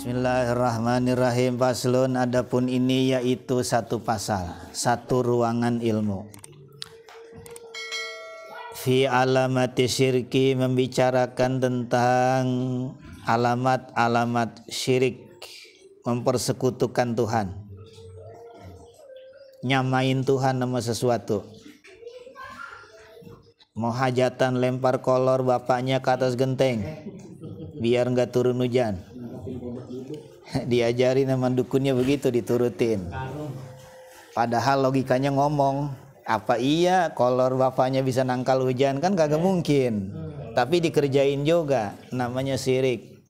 Bismillahirrahmanirrahim. Faslun, adapun ini yaitu satu pasal, satu ruangan ilmu. Fi alamati syirki, membicarakan tentang alamat-alamat syirik, mempersekutukan Tuhan, nyamain Tuhan sama sesuatu. Mau hajatan lempar kolor bapaknya ke atas genteng biar nggak turun hujan. Diajarin sama dukunnya begitu, diturutin. Padahal logikanya ngomong, apa iya kolor bapaknya bisa nangkal hujan? Kan kagak mungkin. Tapi dikerjain juga, namanya syirik.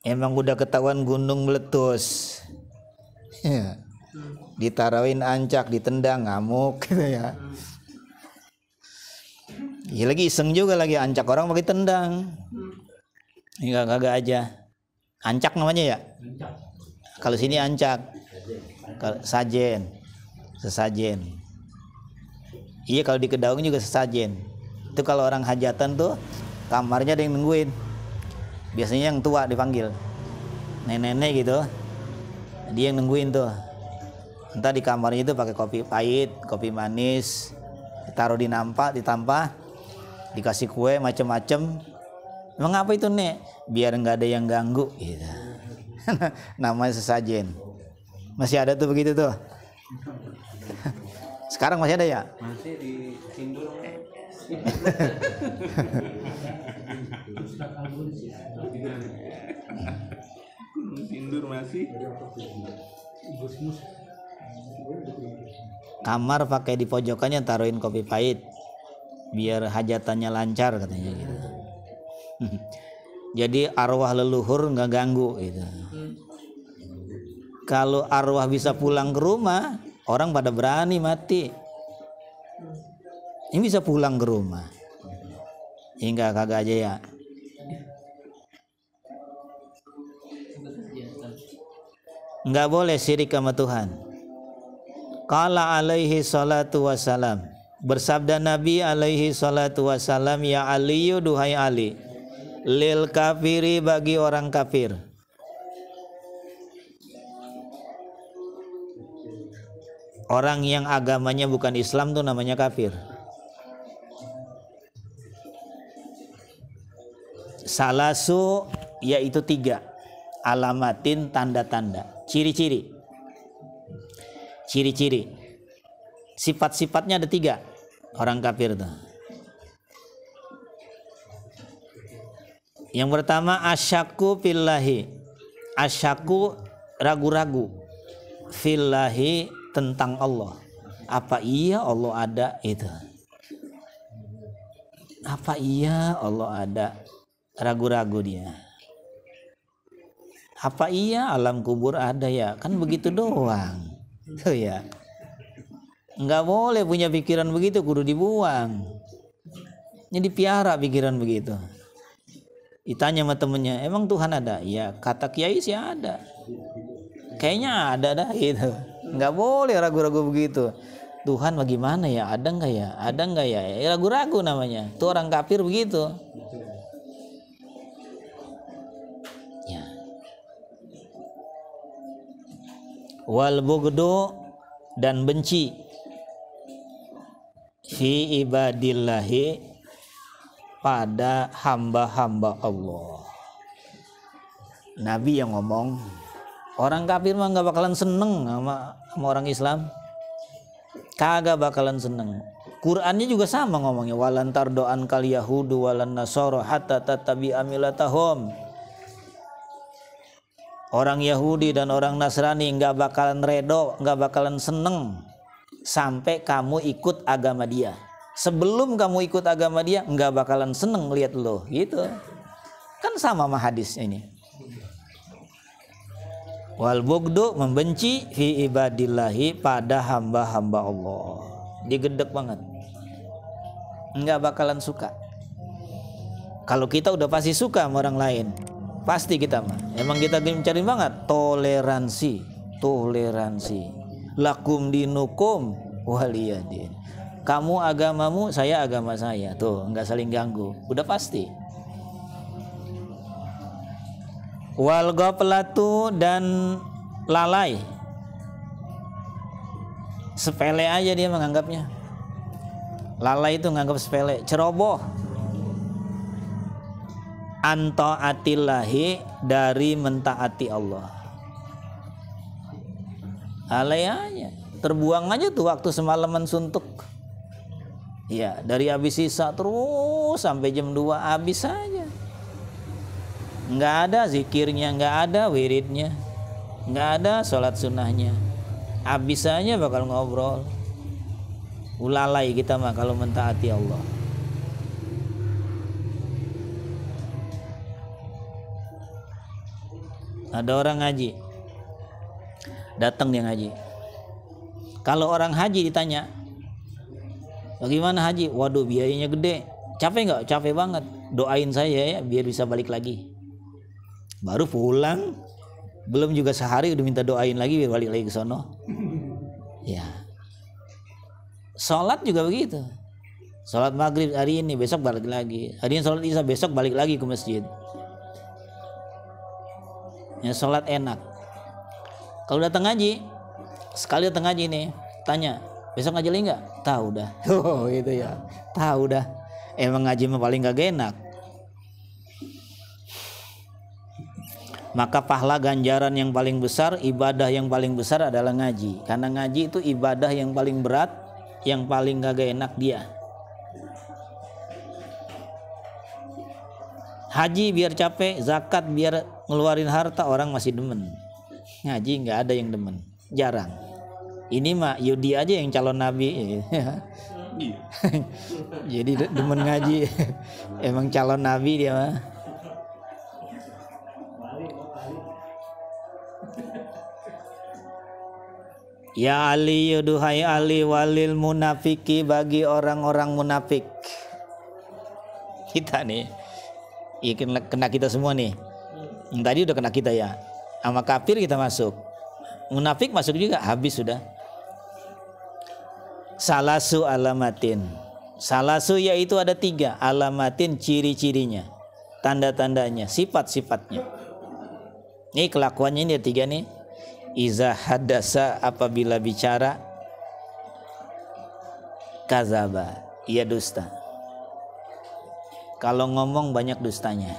Emang udah ketahuan gunung meletus, ditarawin ancak, ditendang ngamuk gitu ya. Ya lagi iseng juga, lagi ancak orang pakai tendang. Enggak kagak aja. Ancak namanya ya? Kalau sini ancak. Sajen. Sesajen. Iya, kalau di Kedaung juga sesajen. Itu kalau orang hajatan tuh kamarnya ada yang nungguin. Biasanya yang tua dipanggil. Nenek-nenek gitu. Dia yang nungguin tuh. Entah di kamarnya itu pakai kopi pahit, kopi manis, ditaruh di ditampah, dikasih kue macem-macem. Emang apa itu, Nek? Biar nggak ada yang ganggu gitu. Namanya sesajen. Masih ada tuh begitu tuh. Sekarang masih ada ya? Masih di Sindur. Sindur masih. Kamar pakai di pojokannya taruhin kopi pahit biar hajatannya lancar katanya gitu. Jadi arwah leluhur nggak ganggu gitu. Kalau arwah bisa pulang ke rumah, orang pada berani mati. Ini bisa pulang ke rumah. Hingga kagak aja ya. Nggak boleh syirik sama Tuhan. Qala alaihi salatu wassalam, bersabda Nabi alaihi salatu wassalam, ya Aliyu, duhai Ali, lil kafiri, bagi orang kafir, orang yang agamanya bukan Islam tuh namanya kafir. Salasu, yaitu 3 alamatin, tanda-tanda, ciri-ciri. Ciri-ciri, sifat-sifatnya ada 3 orang kafir tuh. Yang pertama asyaku fillahi, asyaku ragu-ragu, fillahi tentang Allah. Apa iya Allah ada itu? Apa iya Allah ada? Ragu-ragu dia. Apa iya alam kubur ada ya? Kan begitu doang. Tuh ya, nggak boleh punya pikiran begitu, kudu dibuang. Ini dipiara pikiran begitu. Ditanya sama temennya, emang Tuhan ada? Ya kata kiai sih ada. Kayaknya ada dah gitu. Nggak boleh ragu-ragu begitu. Tuhan bagaimana ya? Ada nggak ya? Ada nggak ya? Ragu-ragu namanya. Tuh orang kafir begitu. Wal bugdu, dan benci, fi ibadillahi, pada hamba-hamba Allah. Nabi yang ngomong, orang kafir mah nggak bakalan seneng sama orang Islam, kagak bakalan seneng. Qurannya juga sama ngomongnya, walantar doan kal yahudu walan nasoro hatta tatabi'a millatahum. Orang Yahudi dan orang Nasrani nggak bakalan redo, nggak bakalan seneng sampai kamu ikut agama dia. Sebelum kamu ikut agama dia, nggak bakalan seneng lihat lo, gitu. Kan sama sama hadis ini. Wal bugdu, membenci, fi ibadillahi, pada hamba-hamba Allah. Digedek banget. Nggak bakalan suka. Kalau kita udah pasti suka sama orang lain. Pasti kita mah. Emang kita mencari banget toleransi. Lakum dinukum waliyadin. kamu agamamu, saya agama saya. Tuh, nggak saling ganggu. Udah pasti. Wal ghaflatu, dan lalai. Sepele aja dia menganggapnya. Lalai itu nganggap sepele, ceroboh. Anta'atillahi, dari mentaati Allah. Lalai aja. Terbuang aja tuh waktu semalaman suntuk. Ya, dari habis sisa terus sampai jam 2 habis saja. Nggak ada zikirnya, nggak ada wiridnya, nggak ada sholat sunnahnya. Habis saja bakal ngobrol. Ulalai kita mah kalau mentaati Allah. Ada orang ngaji, datang dia ngaji. Kalau orang haji ditanya, bagaimana haji? Waduh, biayanya gede. Capek nggak? Capek banget. Doain saya ya biar bisa balik lagi. Baru pulang, belum juga sehari udah minta doain lagi biar balik lagi ke sono. Ya. Sholat juga begitu. Sholat maghrib hari ini, besok balik lagi. Hari ini sholat isya, besok balik lagi ke masjid. Ya, sholat enak. Kalau datang ngaji, sekali datang ngaji nih, tanya, besok ngaji lagi nggak? Tahu dah. Oh gitu ya. Tahu dah. Emang ngaji mah paling kagak enak. Maka pahala ganjaran yang paling besar, ibadah yang paling besar adalah ngaji. Karena ngaji itu ibadah yang paling berat, yang paling kagak enak dia. Haji biar capek, zakat biar ngeluarin harta, orang masih demen. Ngaji nggak ada yang demen, jarang. Ini mah Yudi aja yang calon nabi. Jadi demen ngaji. Emang calon nabi dia mah. Ya Ali, duhai Ali, walil munafiki, bagi orang-orang munafik. Kita nih, ya kena kita semua nih. Yang tadi udah kena kita ya. Sama kafir kita masuk. Munafik masuk juga, habis sudah. Salasu alamatin. Salasu yaitu ada 3 alamatin, ciri-cirinya, tanda-tandanya, sifat-sifatnya. Ini kelakuannya ini ada 3 nih. Iza hadasa, apabila bicara, kazaba, ia dusta. Kalau ngomong banyak dustanya,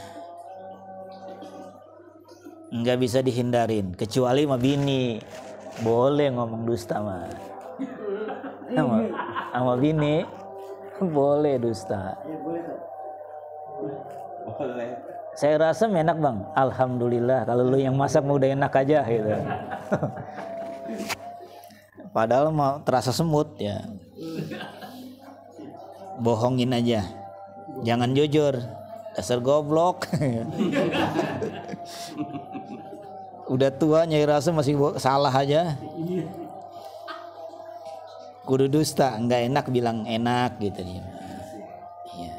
nggak bisa dihindarin. Kecuali sama bini, boleh ngomong dusta mah. Sama bini boleh dusta. Boleh. Saya rasa enak bang, alhamdulillah. Kalau lu yang masak mau udah enak aja gitu. Padahal mau terasa semut ya. Bohongin aja, jangan jujur, dasar goblok. Udah tua Nyai Rasa masih salah aja. Kudu dusta, nggak enak bilang enak gitu dia. Iya.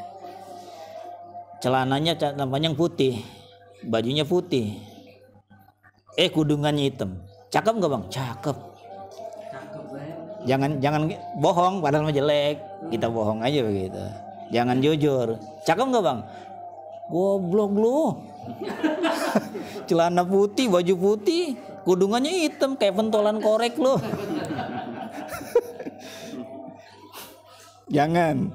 Celananya panjang putih, bajunya putih, kudungannya hitam. Cakep nggak bang? Cakep. Jangan bohong, padahal mah jelek. Kita bohong aja begitu. Jangan jujur. Cakep nggak bang? Goblok lu. Celana putih, baju putih, kudungannya hitam kayak pentolan korek lu. Jangan.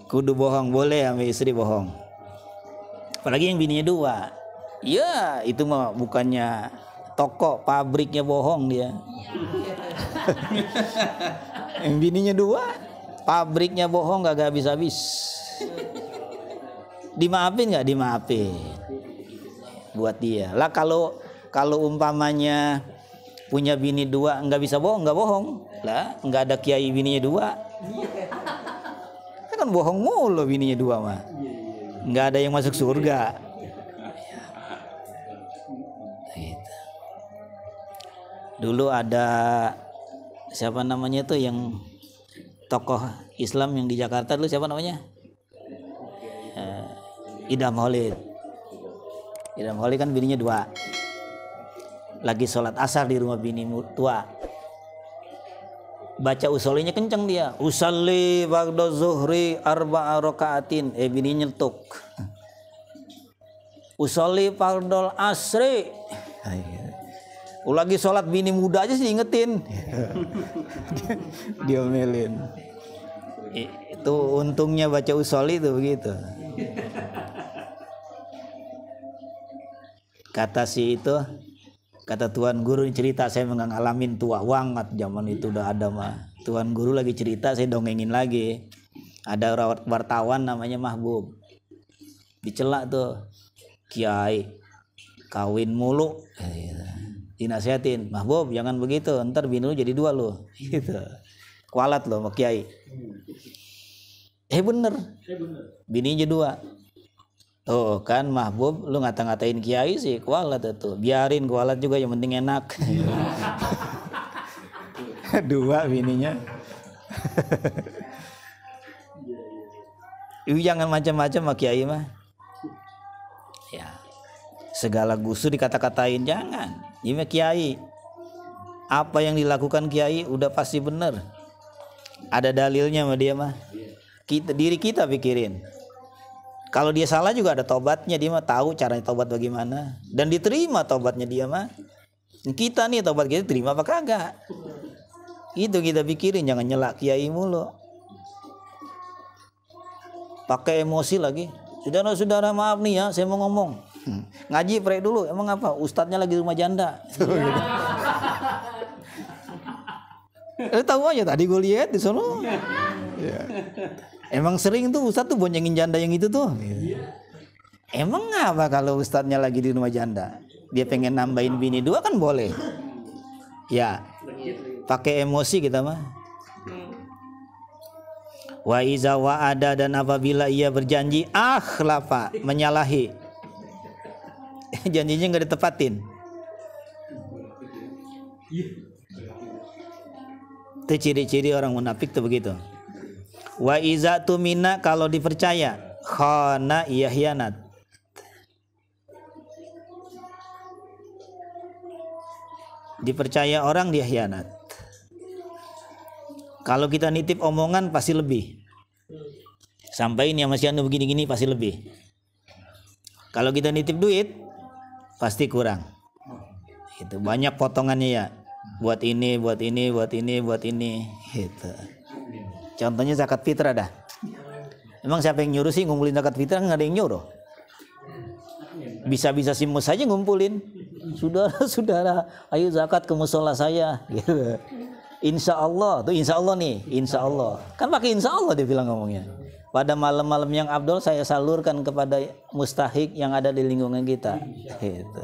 Kudu bohong, boleh sama istri bohong. Apalagi yang bininya 2. Ya, itu mah bukannya toko, pabriknya bohong dia. Yang bininya 2, pabriknya bohong gak habis-habis. Dimaafin gak? Dimaafin. Buat dia. Lah kalau umpamanya punya bini 2 nggak bisa bohong, nggak bohong. Lah nggak ada kiai bininya 2. Kan bohong mulu bininya 2 mah. Nggak ada yang masuk surga. Gitu. Dulu ada siapa namanya tuh yang tokoh Islam yang di Jakarta dulu, siapa namanya? Idham Holid. Idham Holid kan bininya 2. Lagi sholat asar di rumah bini tua. baca usolinya kenceng dia. Usalli ba'da zuhri arba'a rakaatin. Bini nyetuk. Usolli fardol asri. Lagi sholat bini muda aja sih ingetin. Diomelin. Itu untungnya baca usolli itu begitu. Kata tuan guru cerita, saya ngalamin tua banget zaman itu udah ada mah. Tuan guru lagi cerita, saya dongengin lagi. Ada wartawan namanya Mahbub. Dicela tuh. Kiai kawin mulu. Dinasihatin, Mahbub jangan begitu, ntar bini lu jadi 2 lu. Gitu. Kualat lo sama kiai. Bener. Bininya 2. Tuh kan Mahbub, lu ngata-ngatain kiai sih kualat itu. Biarin kualat juga, yang penting enak. 2 bininya. Ibu jangan macam-macam sama kiai mah. Ya. Segala gusu dikata-katain jangan. Ini kiai. Apa yang dilakukan kiai udah pasti benar. Ada dalilnya sama dia mah. Diri kita pikirin. Kalau dia salah juga ada tobatnya, dia mah tahu caranya tobat bagaimana dan diterima tobatnya dia mah. Kita nih tobat kita terima apa kagak? Itu kita pikirin, jangan nyelak kiai mulu. Pakai emosi lagi. Saudara-saudara maaf nih ya, saya mau ngomong. Ngaji pre dulu, emang apa? Ustadznya lagi rumah janda. Tahu aja tadi gue lihat di sono. Ya. Emang sering tuh ustadz tuh boncengin janda yang itu tuh. Emang apa kalau ustadznya lagi di rumah janda? Dia pengen nambahin bini 2 kan boleh. Ya, pakai emosi kita mah. Wa iza wa'ada, dan apabila ia berjanji akhlafa, menyalahi. Janjinya nggak ditepatin. Itu ciri-ciri orang munafik tuh begitu. Wa iza tumina, kalau dipercaya, khana, ia hianat. Dipercaya orang dia hianat. Kalau kita nitip omongan pasti lebih. Sampai ini sama si Anu begini-gini pasti lebih. Kalau kita nitip duit pasti kurang. Itu banyak potongannya ya. Buat ini, buat ini, buat ini, buat ini. Gitu. Contohnya zakat fitrah dah. Emang siapa yang nyuruh sih ngumpulin zakat fitrah? Nggak ada yang nyuruh. Bisa-bisa si mus saja ngumpulin. Saudara-saudara, ayo zakat ke musola saya. Gitu. Insya Allah, tuh insya Allah nih, insya Allah. Kan pakai insya Allah dia bilang ngomongnya. Pada malam-malam yang abdol saya salurkan kepada mustahik yang ada di lingkungan kita. Gitu.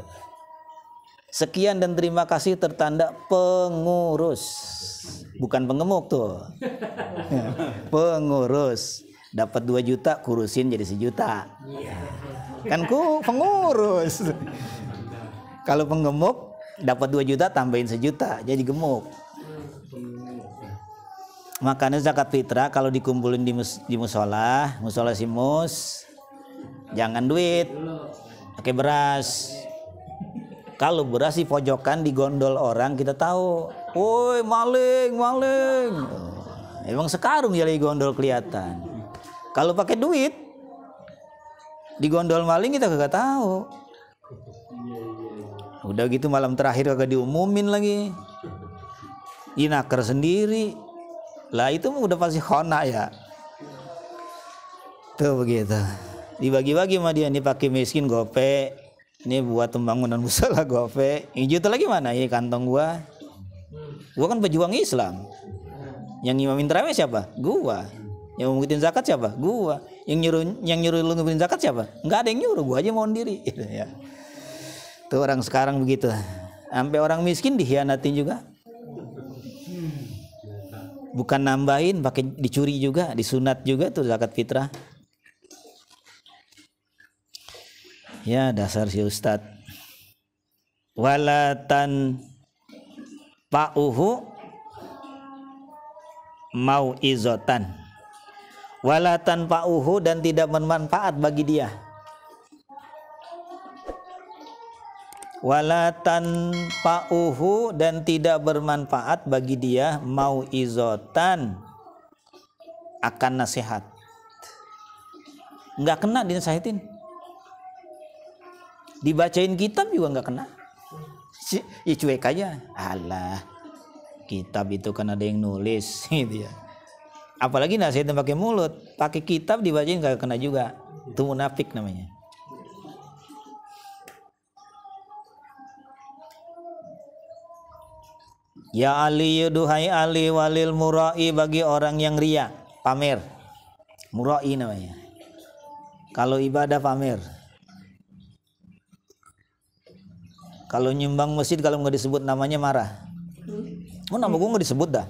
Sekian dan terima kasih tertanda pengurus. Bukan pengemuk tuh. Pengurus. Dapat 2 juta kurusin jadi 1 juta. Kan pengurus. Kalau penggemuk dapat 2 juta tambahin 1 juta jadi gemuk. Makanya zakat fitrah kalau dikumpulin di musola si mus, jangan duit, pakai beras. Kalau beras di pojokan digondol orang kita tahu, woi maling. Emang sekarung ya lagi gondol kelihatan. Kalau pakai duit digondol maling kita kagak tahu. Udah gitu malam terakhir kagak diumumin lagi. Inaker sendiri. Lah itu udah pasti khona ya. Tuh begitu. Dibagi-bagi sama dia, ini pakai miskin gope. Ini buat pembangunan musola gope. Yang juta lagi mana? Ini kantong gua. Gua kan pejuang Islam. Yang imamin tarawih siapa? Gua. Yang ngumputin zakat siapa? Gua. Yang nyuruh lu ngumputin zakat siapa? Enggak ada yang nyuruh, gua aja mau sendiri. Gitu ya. Tuh orang sekarang begitu. Sampai orang miskin dikhianatin juga. Bukan nambahin, pakai dicuri juga, disunat juga tuh zakat fitrah. Ya dasar si ustad. Walatan pa'uhu mau izotan. Walatan pa'uhu, dan tidak bermanfaat bagi dia. wala tanfa'uhu, dan tidak bermanfaat bagi dia mau'izatan, akan nasihat. Nggak kena dinasihatin. Dibacain kitab juga nggak kena. Ya cuek aja. Alah, kitab itu kan ada yang nulis gitu ya. Apalagi nasihatin pakai mulut, pakai kitab dibacain nggak kena juga. Itu munafik namanya. Ya Ali, duhai Ali, walil murai, bagi orang yang ria, pamer. Murai namanya. Kalau ibadah pamer. Kalau nyumbang masjid, kalau nggak disebut namanya marah. Oh, nama gue nggak disebut dah.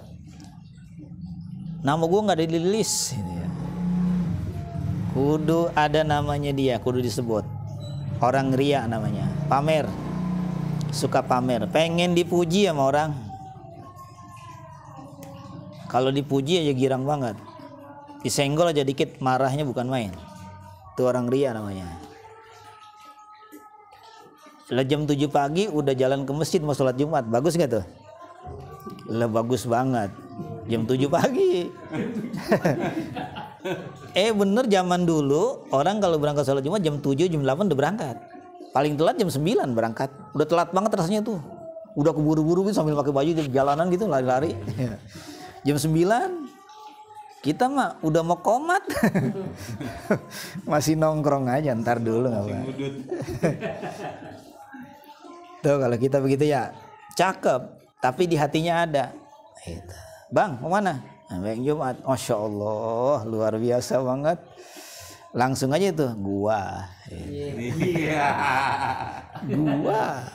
Nama gue nggak dirilis. Kudu ada namanya dia, kudu disebut. Orang ria namanya, pamer. Suka pamer, pengen dipuji sama orang. Kalau dipuji aja girang banget. Disenggol aja dikit, marahnya bukan main. Itu orang ria namanya. Lah jam 7 pagi udah jalan ke masjid mau sholat Jumat, bagus gak tuh? Lah bagus banget. Jam 7 pagi. Bener zaman dulu orang kalau berangkat sholat Jumat jam 7, jam 8 udah berangkat. Paling telat jam 9 berangkat. Udah telat banget rasanya tuh. Udah keburu-buru gitu sambil pakai baju di jalanan gitu lari-lari. Jam 9 kita mah udah mau komat. Masih nongkrong aja, ntar dulu nggak apa. Tuh kalau kita begitu ya cakep, tapi di hatinya ada. Bang, mau mana? Baik Jumat. Masya Allah, luar biasa banget. Langsung aja tuh, gua. Gua.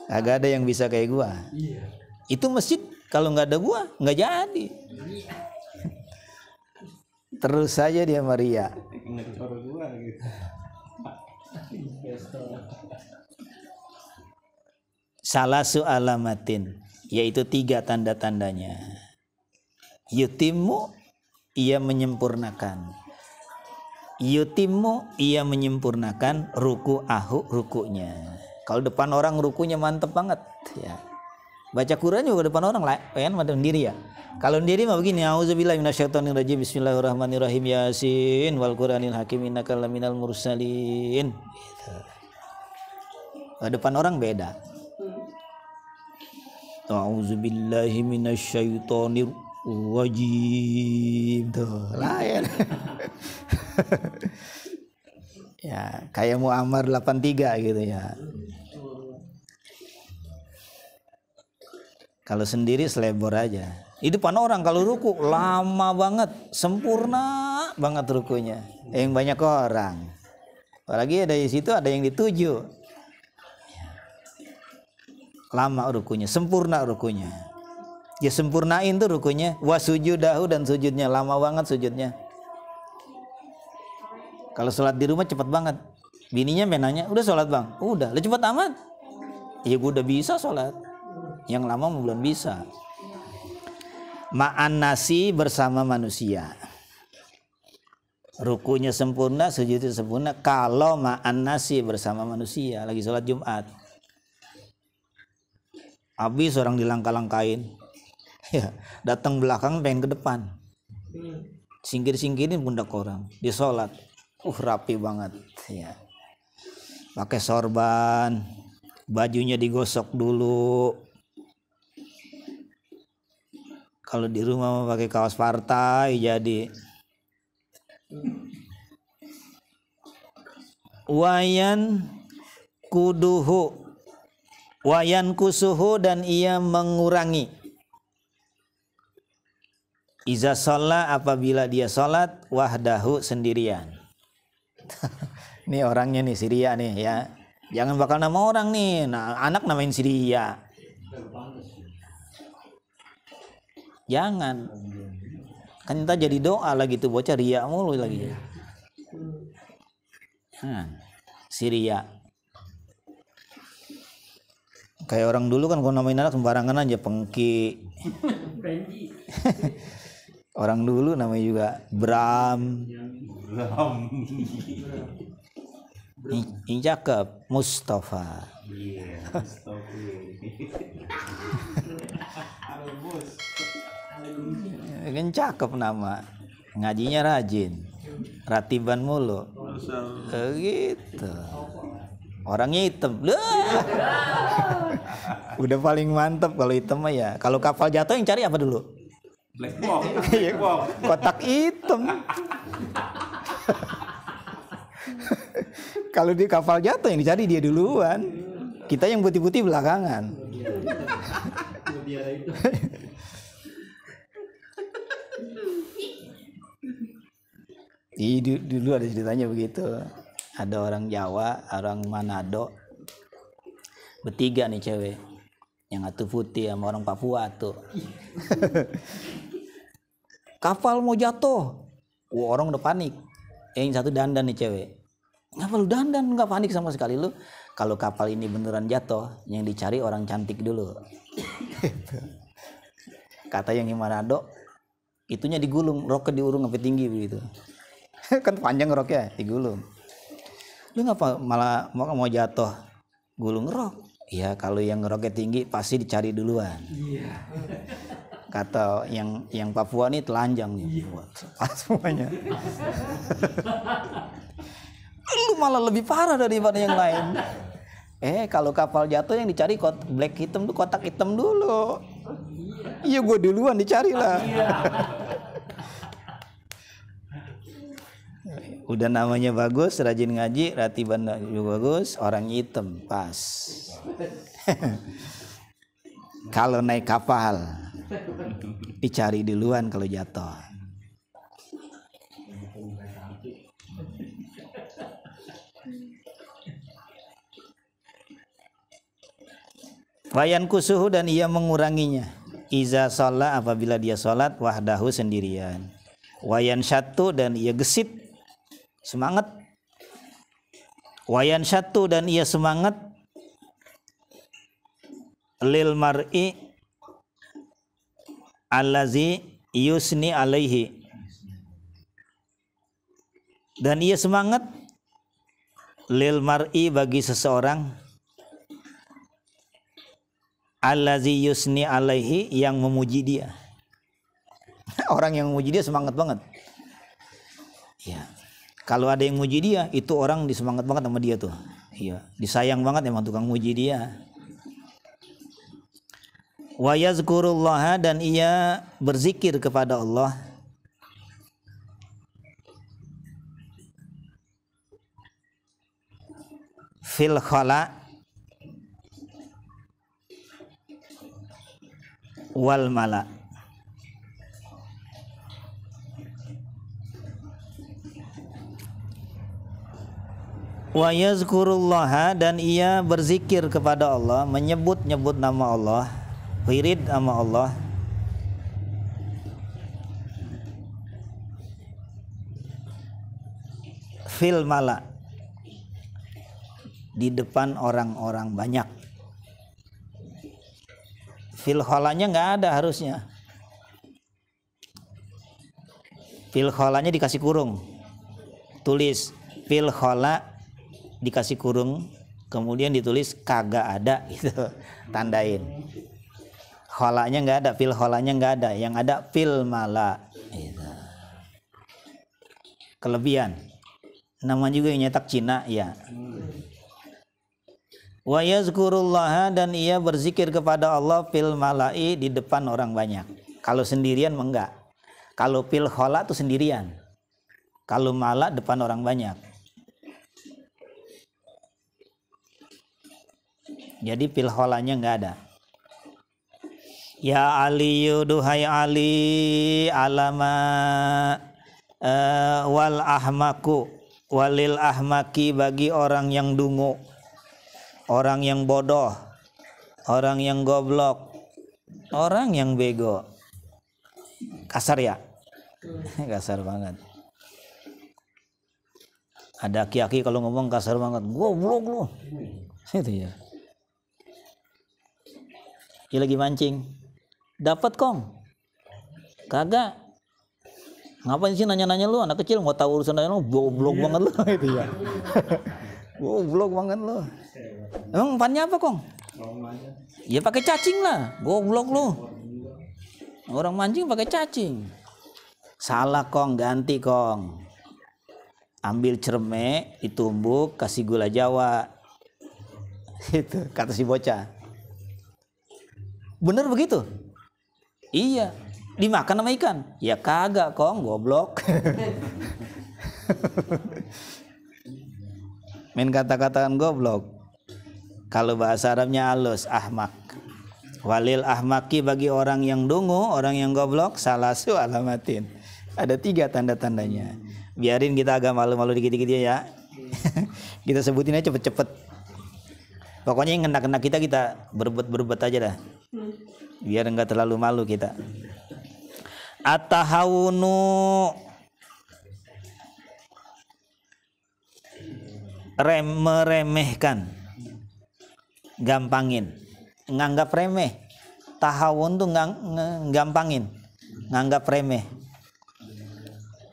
Agak ada yang bisa kayak gua. Itu masjid kalau nggak ada gua nggak jadi. Terus saja dia Maria. Salasu alamatin, yaitu 3 tanda-tandanya. Yutimu, ia menyempurnakan. Yutimu, ia menyempurnakan rukunya. Kalau depan orang rukunya mantep banget ya. Baca Quran juga depan orang lah, kan macam sendiri ya. Kalau sendiri mah begini, auzubillahi minasyaitonirrajim, bismillahirrahmanirrahim, yasin wal qur'anil hakim, innaka laminal mursalin. Gitu. Kalau depan orang beda. Auzubillahi minasyaitonirrajim. Tuh, lain. Ya, kayak Muammar 83 gitu ya. Kalau sendiri selebor aja. Di depan orang kalau ruku lama banget, sempurna banget rukunya. Yang banyak orang. Apalagi dari situ ada yang dituju. Lama rukunya, sempurna rukunya. Ya sempurnain tuh rukunya. Wa sujudahu, dan sujudnya lama banget sujudnya. Kalau sholat di rumah cepet banget. Bininya menanya, udah sholat bang? Udah, lah cepet amat. Ya gue udah bisa sholat. Yang lama belum bisa. Ma'an nasi, bersama manusia. Rukunya sempurna, sujudnya sempurna. Kalau ma'an nasi, bersama manusia, lagi sholat Jumat. Habis orang dilangkah-langkain. Ya, datang belakang pengen ke depan. Singkir-singkirin pundak orang. Dia sholat. Rapi banget ya. Pakai sorban, bajunya digosok dulu. Kalau di rumah mau pakai kaos partai jadi. Wayan kuduhu, wayan kusuhu, dan ia mengurangi. Iza sholat, apabila dia sholat, wahdahu, sendirian. Ini orangnya nih Syria nih ya. Jangan bakal nama orang nih. Nah, anak namain Syria. Jangan. Kan kita jadi doa lagi tuh bocah ria mulu lagi. Syria. Kayak orang dulu kan kalau namain anak sembarangan aja, Pengki. Orang dulu namanya juga Bram. Yang cakep Mustafa. Iya, Kan cakep nama. Ngajinya rajin. Ratiban mulu. Gitu. Orangnya hitam. Udah paling mantap kalau hitam mah ya. Kalau kapal jatuh yang cari apa dulu? Black box. Kotak hitam. Kalau di kapal jatuh yang dicari dia duluan. Kita yang putih-putih belakangan. Dulu ada ceritanya begitu. Ada orang Jawa, orang Manado. Bertiga nih cewek. Yang satu putih sama orang Papua tuh. Kapal mau jatuh. Wah, orang udah panik. Yang satu dandan nih cewek. Ngapa lu dandan? Nggak panik sama sekali lu. Kalau kapal ini beneran jatuh, yang dicari orang cantik dulu. Kata yang di Manado, itunya digulung, roknya diurung sampai tinggi begitu. Kan panjang roknya, digulung. Lu ngapa malah mau jatuh gulung rok? Ya kalau yang roknya tinggi pasti dicari duluan. Kata yang Papua nih telanjang nih. Pas semuanya. Lu malah lebih parah daripada yang lain. Kalau kapal jatuh yang dicari black hitam tuh kotak hitam dulu. Iya gue duluan dicari lah. Udah namanya bagus, rajin ngaji, ratiban juga bagus, orang hitam pas. Kalau naik kapal dicari duluan kalau jatuh. Wayan kusuhu dan ia menguranginya. Iza sholat apabila dia sholat wahdahu sendirian. Wayan syatu dan ia gesit semangat. Wayan syatu dan ia semangat. Lil mar'i allazi yusni alaihi. Dan ia semangat lil mar'i bagi seseorang allazi yusni alaihi yang memuji dia. Orang yang memuji dia semangat banget. Ya. Kalau ada yang muji dia, itu orang disemangat banget sama dia tuh. Iya, disayang banget emang tukang muji dia. Wa yazkurullaha dan ia berzikir kepada Allah. Fil khala wal mala. Wa yazkurullaha dan ia berzikir kepada Allah, menyebut-nyebut nama Allah, wirid sama Allah. Fil mala, di depan orang-orang banyak. Fil kholanya nggak ada harusnya. Fil kholanya dikasih kurung. Tulis fil khola dikasih kurung, kemudian ditulis kagak ada gitu, tandain. Kholanya nggak ada, fil kholanya nggak ada, yang ada fil mala. Gitu. Kelebihan. Namanya juga yang nyetak Cina ya. Wa yazkurullaha dan ia berzikir kepada Allah fil mala'i di depan orang banyak. Kalau sendirian enggak. Kalau fil khola itu sendirian. Kalau mala depan orang banyak. Jadi fil kholanya enggak ada. Ya Ali duhai Ali alama wal ahmaku walil ahmaki bagi orang yang dungu, orang yang bodoh, orang yang goblok, orang yang bego. Kasar ya? Kasar banget. Ada aki-aki kalau ngomong kasar banget, goblok lu. Itu ya. Dia lagi mancing. Dapat kong? Kagak. Ngapain sih nanya-nanya lu, anak kecil mau tahu urusan lu, goblok banget lu. Itu ya. Goblok banget lo. Emang umpannya apa, Kong? Ya pakai cacing lah. Goblok lo. Orang mancing pakai cacing. Salah, Kong, ganti, Kong. Ambil cermek, ditumbuk, kasih gula Jawa. Itu kata si bocah. Bener begitu? Iya. Dimakan sama ikan? Ya kagak, Kong, goblok. Main kata-kataan goblok. Kalau bahasa Arabnya halus, ahmak. Walil ahmaki, bagi orang yang dungu, orang yang goblok, salasu alamatin. Ada 3 tanda-tandanya. Biarin kita agak malu-malu dikit-dikit ya. Kita sebutin aja cepet-cepet. Pokoknya yang kena-kena kita berbet aja dah. Biar enggak terlalu malu kita. Atahawunu, meremehkan, gampangin, nganggap remeh. Tahawun tuh gampangin, nganggap remeh.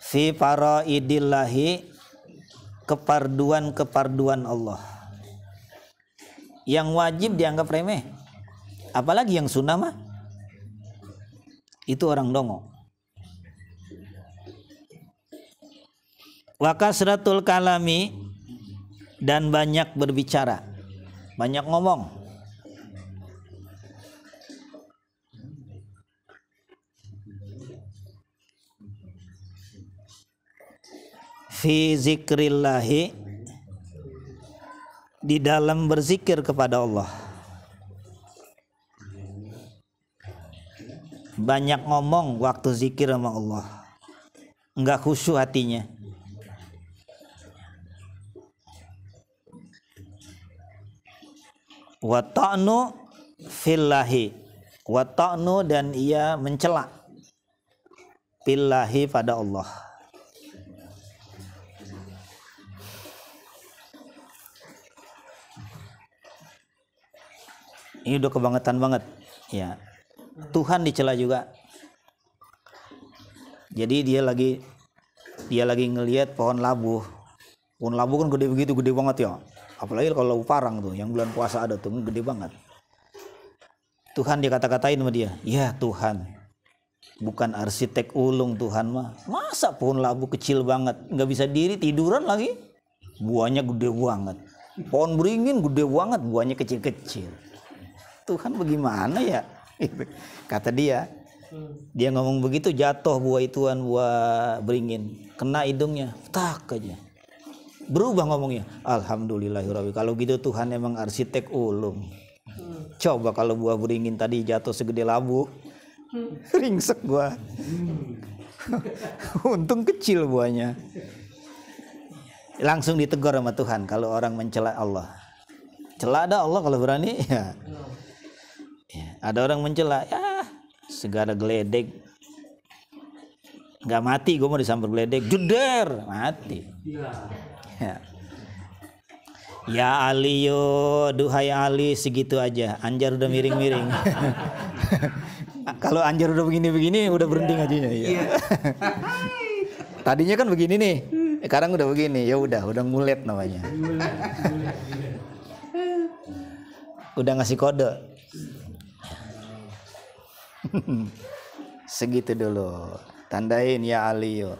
Fi faraidillahi, keparduan Allah. Yang wajib dianggap remeh, apalagi yang sunnah mah itu orang dongo. Wa kasratul kalami, dan banyak berbicara, banyak ngomong. Fi zikrillahi, di dalam berzikir kepada Allah. Banyak ngomong waktu zikir sama Allah, enggak khusyuk hatinya. Wa ta'nu fillahi, wa ta'nu, dan ia mencela fillahi, pada Allah. Ini udah kebangetan banget ya. Tuhan dicela juga. Jadi dia lagi ngelihat pohon labu. Pohon labu kan gede begitu, gede banget ya. Apalagi kalau labu parang tuh, yang bulan puasa ada tuh, gede banget. Tuhan dikata-katain sama dia, ya Tuhan, bukan arsitek ulung Tuhan mah. Masa pohon labu kecil banget, nggak bisa diri, tiduran lagi, buahnya gede banget. Pohon beringin gede banget, buahnya kecil-kecil. Tuhan bagaimana ya? Kata dia ngomong begitu, jatuh buah ituan, buah beringin, kena hidungnya, tak aja. Berubah ngomongnya, alhamdulillahirabbil. Kalau gitu Tuhan emang arsitek ulung. Coba kalau buah beringin tadi jatuh segede labu, ringsek gua. Untung kecil buahnya. Langsung ditegur sama Tuhan kalau orang mencela Allah. Cela ada Allah kalau berani ya. Ada orang mencela, ya segala geledek, nggak mati, gue mau disambar geledek, jeder, mati. Ya Ali yo, duhai Ali, segitu aja. Anjar udah miring-miring. Kalau Anjar udah begini-begini, udah berhenti ngajinya. Ya. Tadinya kan begini nih, sekarang udah begini. Ya udah ngulet namanya. Udah ngasih kode. Segitu dulu. Tandain ya Ali yo.